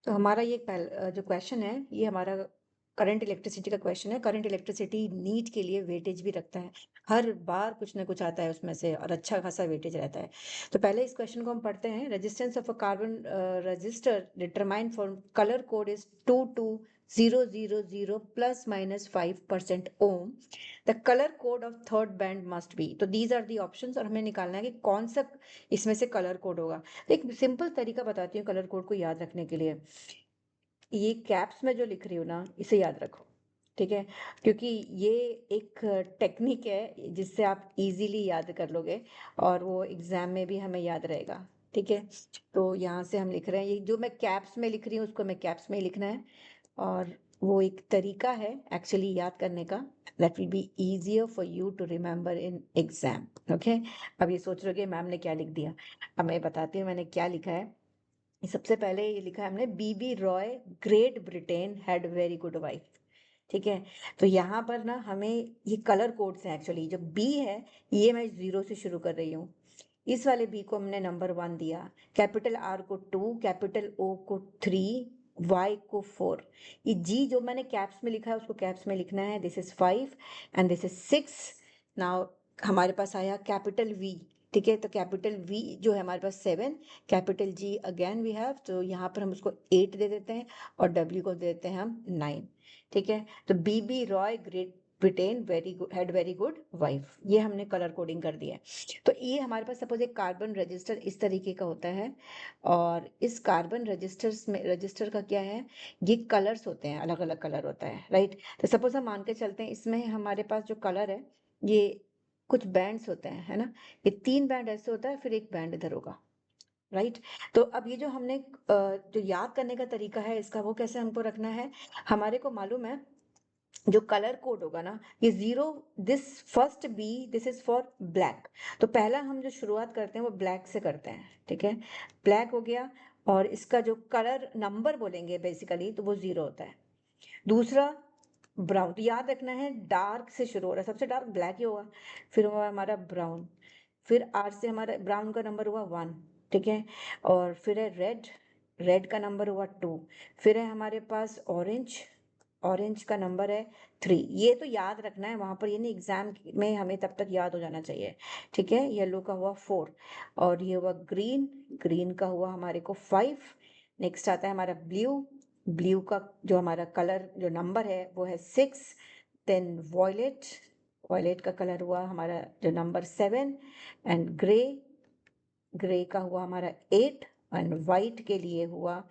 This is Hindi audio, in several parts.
तो हमारा ये जो क्वेश्चन है ये हमारा करंट इलेक्ट्रिसिटी का क्वेश्चन है। करंट इलेक्ट्रिसिटी नीट के लिए वेटेज भी रखता है, हर बार कुछ ना कुछ आता है उसमें से और अच्छा खासा वेटेज रहता है। तो पहले इस क्वेश्चन को हम पढ़ते हैं। Resistance of a carbon resistor determined for colour code is 22000 plus minus 5% ohm. The colour code of third band must be. तो दीज आर दी ऑप्शंस और हमें निकालना है कि कौन सा इसमें से कलर कोड होगा। एक सिंपल तरीका बताती हूँ कलर कोड को याद रखने के लिए। ये कैप्स में जो लिख रही हूँ ना, इसे याद रखो, ठीक है? क्योंकि ये एक टेक्निक है जिससे आप इजीली याद कर लोगे और वो एग्जाम में भी हमें याद रहेगा, ठीक है? तो यहाँ से हम लिख रहे हैं, ये जो मैं कैप्स में लिख रही हूँ उसको मैं कैप्स में ही लिखना है। और वो एक तरीका है एक्चुअली याद करने का, that will be easier for you to remember in exam. Okay, अब ये सोच रहे हो कि मैम ने क्या लिख दिया। अब मैं बताती हूँ मैंने क्या लिखा है। सबसे पहले ये लिखा है हमने, B B Roy Great Britain had very good wife. ठीक है, तो यहाँ पर ना हमें ये कलर कोड्स हैं एक्चुअली। जो बी है ये मैं 0 से शुरू कर रही हूँ। इस वाले बी को हमने नंबर 1 दिया, कैपिटल आर को 2, कैपिटल ओ को 3, वाई को 4। ये जी जो मैंने कैप्स में लिखा है उसको कैप्स में लिखना है। This is 5 and this is 6। Now हमारे पास आया कैपिटल वी, ठीक है? तो कैपिटल वी जो है हमारे पास 7, capital G again we have, तो यहाँ पर हम उसको 8 दे देते हैं और डब्ल्यू को दे देते हैं हम 9, ठीक है? तो B B Roy Great Britain very good had very good wife, ये हमने कलर कोडिंग कर दिया है। तो ये हमारे पास सपोज एक कार्बन रजिस्टर इस तरीके का होता है और इस कार्बन रजिस्टर्स में, रजिस्टर का क्या है, ये कलर्स होते हैं, अलग अलग कलर होता है, राइट? तो सपोज हम मान के चलते हैं इसमें हमारे पास जो कलर है ये कुछ बैंड्स होते हैं, है ना? ये 3 बैंड ऐसे होता है, फिर एक बैंड इधर होगा, राइट? तो अब ये जो हमने जो याद करने का तरीका है इसका, वो कैसे हमको रखना है, हमारे को मालूम है जो कलर कोड होगा ना, ये 0, this first B this is for black. तो पहला हम जो शुरुआत करते हैं वो ब्लैक से करते हैं, ठीक है? ब्लैक हो गया और इसका जो कलर नंबर बोलेंगे बेसिकली तो वो 0 होता है। दूसरा ब्राउन, तो याद रखना है डार्क से शुरू हो रहा है, सबसे डार्क ब्लैक ही होगा, फिर हुआ हमारा ब्राउन, फिर आर से हमारा ब्राउन का नंबर हुआ 1, ठीक है? और फिर है रेड, रेड का नंबर हुआ 2, फिर है हमारे पास ऑरेंज, ऑरेंज का नंबर है 3। ये तो याद रखना है, वहां पर ये नहीं एग्जाम में हमें तब तक याद हो जाना चाहिए, ठीक है? येलो का हुआ 4 और ये हुआ ग्रीन, ग्रीन का हुआ हमारे को 5। नेक्स्ट आता है हमारा ब्लू, ब्लू का जो हमारा कलर जो नंबर है वो है 6। देन वॉयलेट, वॉयलेट का कलर हुआ हमारा जो नंबर 7 एंड ग्रे, ग्रे का हुआ हमारा 8 एंड वाइट के लिए हुआ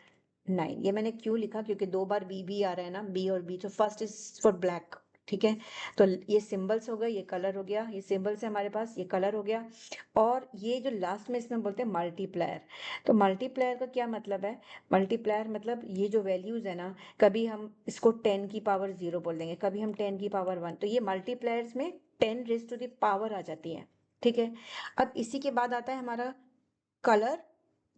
9। ये मैंने क्यों लिखा, क्योंकि 2 बार बी बी आ रहा है ना, बी और बी, तो फर्स्ट इज फॉर ब्लैक, ठीक है? तो ये सिंबल्स हो गए, ये कलर हो गया, ये सिंबल्स है हमारे पास, ये कलर हो गया। और ये जो लास्ट में इसमें बोलते हैं मल्टीप्लायर। तो मल्टीप्लायर का क्या मतलब है? मल्टीप्लायर मतलब ये जो वैल्यूज है ना, कभी हम इसको 10 की पावर 0 बोल देंगे, कभी हम 10 की पावर 1, तो ये मल्टीप्लायर्स में 10 रेज टू द पावर आ जाती है, ठीक है? अब इसी के बाद आता है हमारा कलर,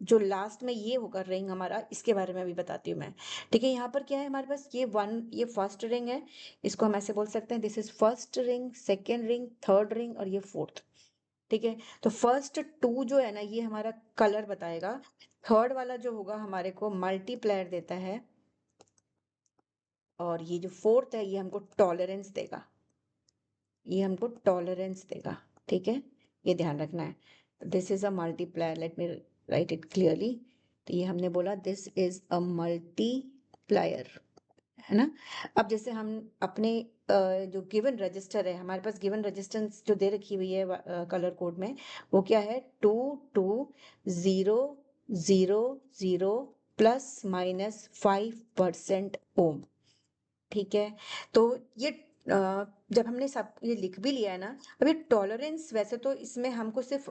जो लास्ट में ये होगा रिंग हमारा, इसके बारे में अभी बताती हूँ मैं, ठीक है? यहाँ पर क्या है हमारे पास, ये 1, ये फर्स्ट रिंग है, इसको हम ऐसे बोल सकते हैं this is first ring, second ring, third ring और ये फोर्थ, ठीक है? तो फर्स्ट 2 जो है ना ये हमारा कलर बताएगा, थर्ड वाला जो होगा हमारे को मल्टीप्लायर देता है और ये जो फोर्थ है ये हमको टॉलरेंस देगा, ये हमको टॉलरेंस देगा, ठीक है? ये ध्यान रखना है। This is a multiplier, let me right it clearly. तो ये हमने बोला दिस इज अ मल्टीप्लायर, है ना? अब जैसे हम अपने जो गिवन रजिस्टर है, हमारे पास गिवन रजिस्टेंस जो दे रखी हुई है कलर कोड में, वो क्या है, 22000 प्लस माइनस 5% ओम, ठीक है? तो ये जब हमने सब ये लिख भी लिया है ना, अब ये टॉलरेंस, वैसे तो इसमें हमको सिर्फ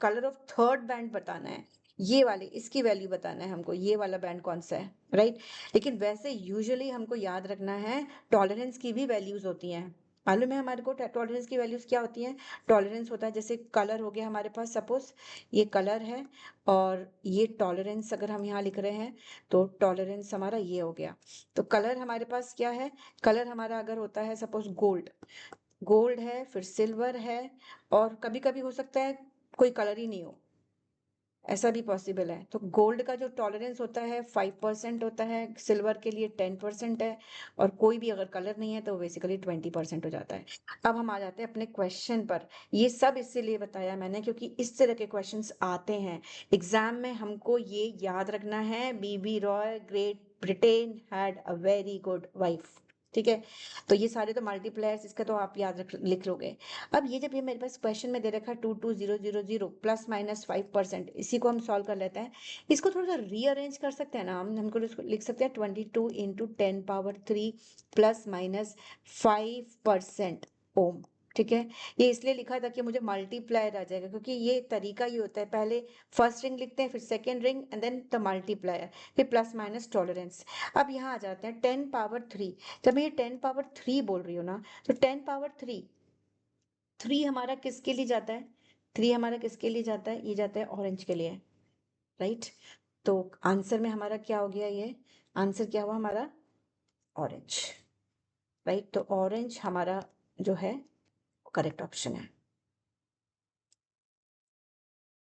कलर ऑफ थर्ड बैंड बताना है, ये वाले इसकी वैल्यू बताना है हमको, ये वाला बैंड कौन सा है, राइट? लेकिन वैसे यूजुअली हमको याद रखना है टॉलरेंस की भी वैल्यूज होती हैं। मालूम है हमारे को टॉलरेंस की वैल्यूज क्या होती हैं? टॉलरेंस होता है जैसे कलर हो गया हमारे पास, सपोज ये कलर है और ये टॉलरेंस अगर हम यहाँ लिख रहे हैं तो टॉलरेंस हमारा ये हो गया। तो कलर हमारे पास क्या है, कलर हमारा अगर होता है सपोज गोल्ड, गोल्ड है, फिर सिल्वर है, और कभी कभी हो सकता है कोई कलर ही नहीं हो, ऐसा भी पॉसिबल है। तो गोल्ड का जो टॉलरेंस होता है 5% होता है, सिल्वर के लिए 10% है, और कोई भी अगर कलर नहीं है तो बेसिकली 20% हो जाता है। अब हम आ जाते हैं अपने क्वेश्चन पर। ये सब इसीलिए बताया मैंने क्योंकि इस तरह के क्वेश्चंस आते हैं एग्जाम में। हमको ये याद रखना है, B B Roy Great Britain had a very good wife. ठीक है, तो ये सारे तो मल्टीप्लायर्स, इसका तो आप याद रख लिख लोगे। अब ये जब ये मेरे पास क्वेश्चन में दे रखा है 22000 प्लस माइनस 5%, इसी को हम सॉल्व कर लेते हैं। इसको थोड़ा सा रीअरेंज कर सकते हैं ना हमको लिख सकते हैं 22 इंटू 10 पावर 3 प्लस माइनस 5% ओम। ठीक है, ये इसलिए लिखा था कि मुझे मल्टीप्लायर आ जाएगा, क्योंकि ये तरीका ये होता है, पहले फर्स्ट रिंग लिखते हैं, फिर second ring, and then the multiplier, फिर प्लस माइनस टॉलरेंस। अब यहाँ आ जाते हैं 10 पावर 3। जब मैं ये 10 पावर 3 बोल रही हूँ ना, तो 10 पावर 3, 3 हमारा किसके लिए जाता है? 3 हमारा किसके लिए जाता है? ये जाता है ऑरेंज के लिए, राइट? तो आंसर में हमारा क्या हो गया? ये आंसर क्या हुआ हमारा? Orange, right? तो ऑरेंज हमारा जो है करेक्ट ऑप्शन है।